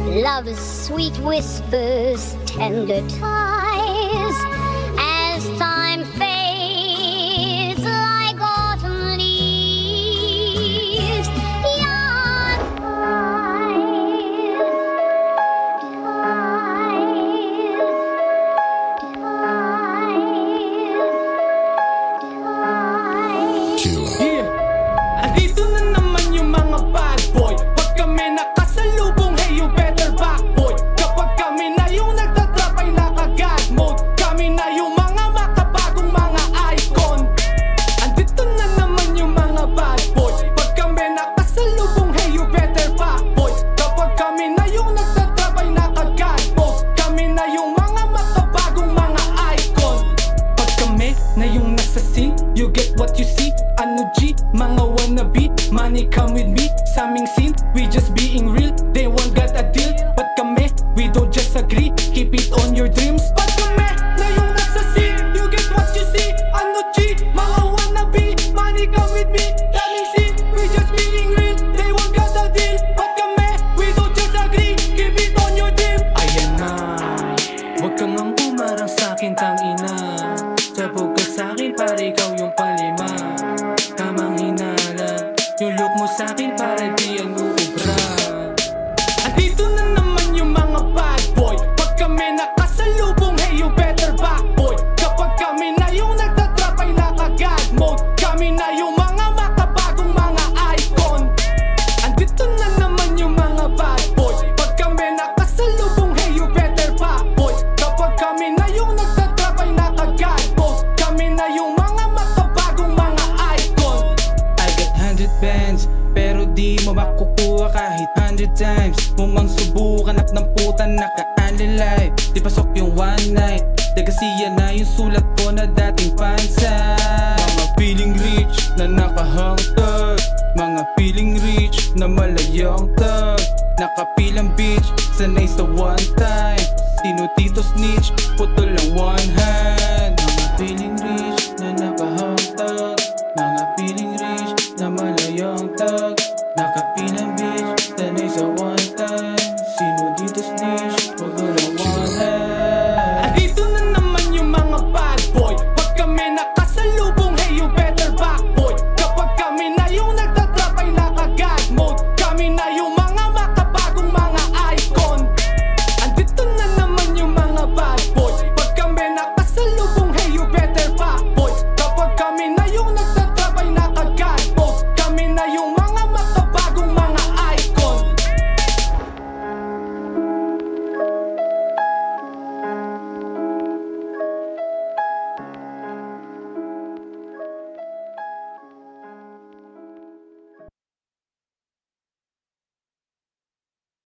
love's sweet whispers, tender ties. As time fades like autumn leaves, your Andito na naman yung mga bad boy. Pag kami nakasalubong, hey you better back boy. Kapag kami na yung nagtatrap ay naka-God mode. Kami na yung mga makabagong mga icon. Andito na naman yung mga bad boy. Pag kami nakasalubong, hey you better back boy. Kapag kami na yung nagtatrap ay naka-God mode. Kami na yung mga makabagong mga icon. Pag kami na yung nasa scene, you get what you see. Ano G, mga wannabe, money come with me. Sa aming scene, we just being real. They want got a deal, but kami, we don't just agree. Keep it on your dreams. Pag kami na yung nasa scene, you get what you see. Ano G, mga wannabe, money come with me. Daming scene, we just being real. They want got a deal, but kami, we don't just agree. Keep it on your dream. Ayan na, wag kang ang umarang sa'kin, tangina. Sabog ka sa'kin, para ikaw yung panglima. Tamang hinala, yung look mo sa'kin para di ang uubra. Andito na naman yung mga bad boy. Pag kami nakasalubong, hey you better back boy. Kapag kami na yung nagtatrap ay naka-God mode. Kami na yung mga makabagong mga icon. Andito na naman yung mga bad boy. Pag kami nakasalubong, hey you better back boy. Kapag kami na yung nagtatrap ay naka-God mode. Kami na yung mga makabagong mga icon. I got 100 bands, pero di mo makukuha kahit 100 times. Mumang subukan at ng puta naka-unlive. Di pasok yung one night, Legacy na yung sulat ko na dating pansa. Mga feeling rich na nakahangtag, mga feeling rich na malayang tag. Nakapilang bitch, sanay sa one time. Sino Tito Snitch, putol lang one hand. Mga feeling rich na nakahangtag, mga feeling rich na malayang tag. Nakapilang bitch, sanay sa one